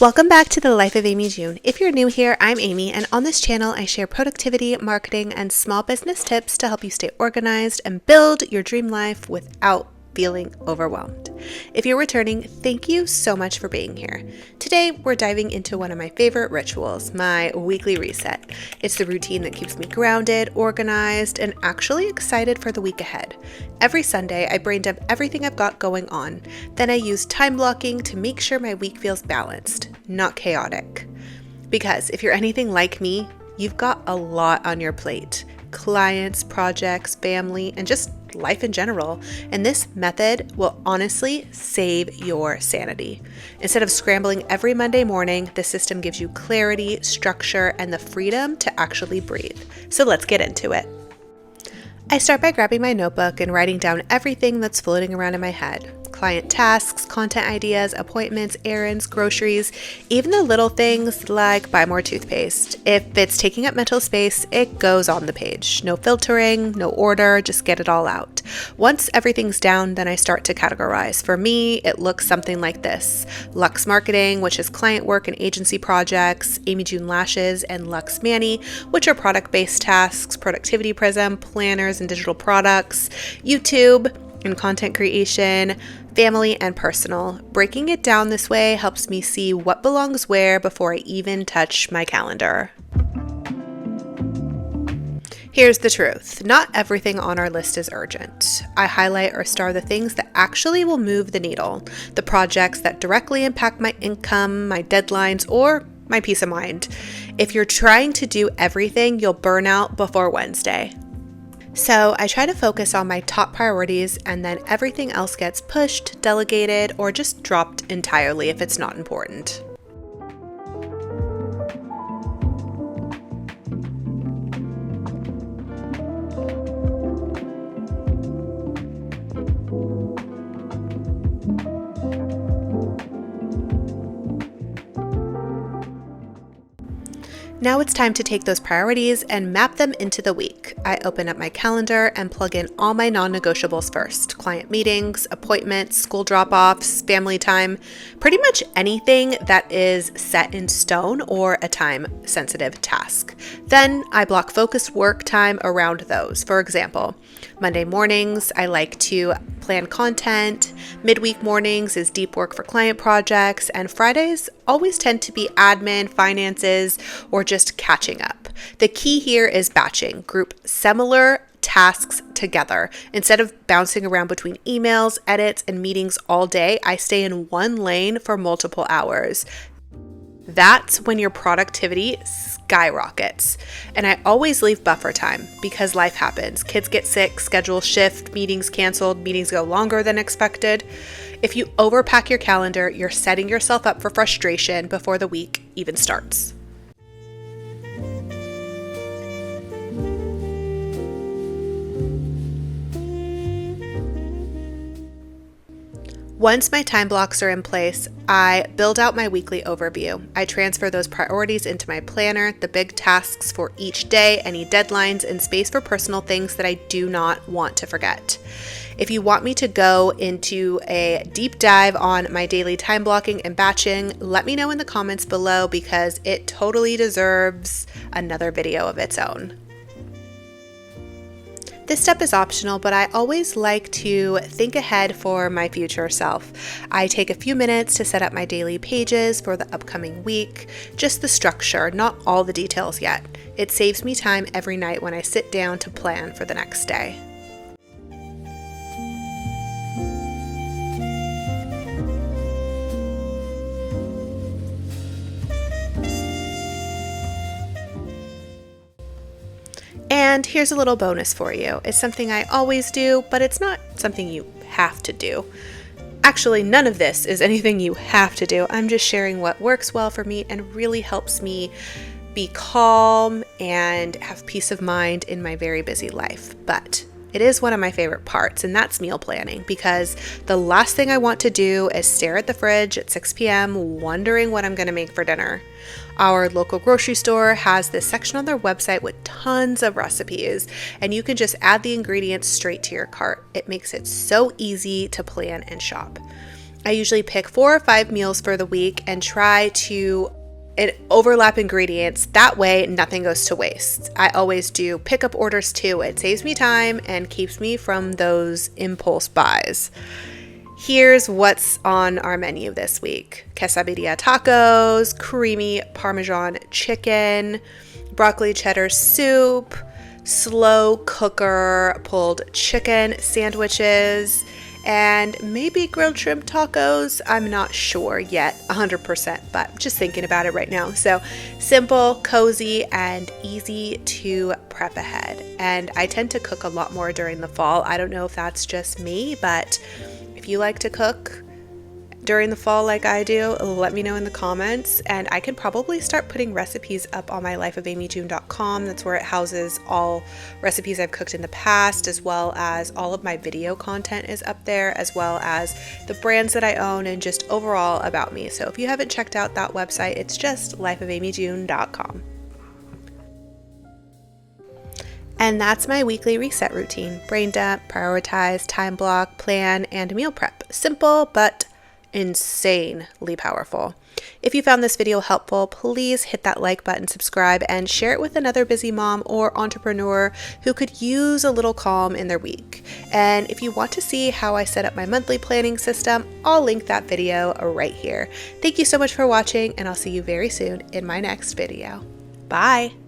Welcome back to the Life of Amy June. If you're new here, I'm Amy, and on this channel, I share productivity, marketing, and small business tips to help you stay organized and build your dream life without feeling overwhelmed. If you're returning, thank you so much for being here. Today, we're diving into one of my favorite rituals, my weekly reset. It's the routine that keeps me grounded, organized, and actually excited for the week ahead. Every Sunday, I brain dump everything I've got going on. Then I use time blocking to make sure my week feels balanced, not chaotic. Because if you're anything like me, you've got a lot on your plate. Clients, projects, family, and just life in general. And this method will honestly save your sanity. Instead of scrambling every Monday morning, the system gives you clarity, structure, and the freedom to actually breathe. So let's get into it. I start by grabbing my notebook and writing down everything that's floating around in my head. Client tasks, content ideas, appointments, errands, groceries, even the little things like buy more toothpaste. If it's taking up mental space, it goes on the page. No filtering, no order, just get it all out. Once everything's down, then I start to categorize. For me, it looks something like this. Luxe Marketing, which is client work and agency projects, Amy June Lashes, and Luxe Manny, which are product-based tasks, Productivity Prism, planners and digital products, YouTube, and content creation, family, and personal. Breaking it down this way helps me see what belongs where before I even touch my calendar. Here's the truth. Not everything on our list is urgent. I highlight or star the things that actually will move the needle, the projects that directly impact my income, my deadlines, or my peace of mind. If you're trying to do everything, you'll burn out before Wednesday. So I try to focus on my top priorities, and then everything else gets pushed, delegated, or just dropped entirely if it's not important. Now it's time to take those priorities and map them into the week. I open up my calendar and plug in all my non-negotiables first. Client meetings, appointments, school drop-offs, family time, pretty much anything that is set in stone or a time-sensitive task. Then I block focused work time around those. For example, Monday mornings, I like to plan content. Midweek mornings is deep work for client projects, and Fridays always tend to be admin, finances, or just catching up. The key here is batching. Group similar tasks together. Instead of bouncing around between emails, edits, and meetings all day, I stay in one lane for multiple hours. That's when your productivity skyrockets. And I always leave buffer time because life happens. Kids get sick, schedules shift, meetings canceled, meetings go longer than expected. If you overpack your calendar, you're setting yourself up for frustration before the week even starts. Once my time blocks are in place, I build out my weekly overview. I transfer those priorities into my planner, the big tasks for each day, any deadlines, and space for personal things that I do not want to forget. If you want me to go into a deep dive on my daily time blocking and batching, let me know in the comments below because it totally deserves another video of its own. This step is optional, but I always like to think ahead for my future self. I take a few minutes to set up my daily pages for the upcoming week, just the structure, not all the details yet. It saves me time every night when I sit down to plan for the next day. And here's a little bonus for you. It's something I always do, but it's not something you have to do. Actually, none of this is anything you have to do. I'm just sharing what works well for me and really helps me be calm and have peace of mind in my very busy life. But it is one of my favorite parts, and that's meal planning, because the last thing I want to do is stare at the fridge at 6 p.m. wondering what I'm going to make for dinner. Our local grocery store has this section on their website with tons of recipes, and you can just add the ingredients straight to your cart. It makes it so easy to plan and shop. I usually pick 4 or 5 meals for the week and try to overlap ingredients. That way nothing goes to waste. I always do pickup orders too. It saves me time and keeps me from those impulse buys. Here's what's on our menu this week. Quesadilla tacos, creamy Parmesan chicken, broccoli cheddar soup, slow cooker pulled chicken sandwiches, and maybe grilled shrimp tacos. I'm not sure yet 100%, but just thinking about it right now. So simple, cozy, and easy to prep ahead. And I tend to cook a lot more during the fall. I don't know if that's just me, but if you like to cook during the fall like I do, let me know in the comments, and I can probably start putting recipes up on my lifeofamyjune.com. That's where it houses all recipes I've cooked in the past, as well as all of my video content is up there, as well as the brands that I own and just overall about me. So if you haven't checked out that website, it's just lifeofamyjune.com. And that's my weekly reset routine: brain dump, prioritize, time block, plan, and meal prep. Simple, but insanely powerful. If you found this video helpful, please hit that like button, subscribe, and share it with another busy mom or entrepreneur who could use a little calm in their week. And if you want to see how I set up my monthly planning system, I'll link that video right here. Thank you so much for watching, and I'll see you very soon in my next video. Bye!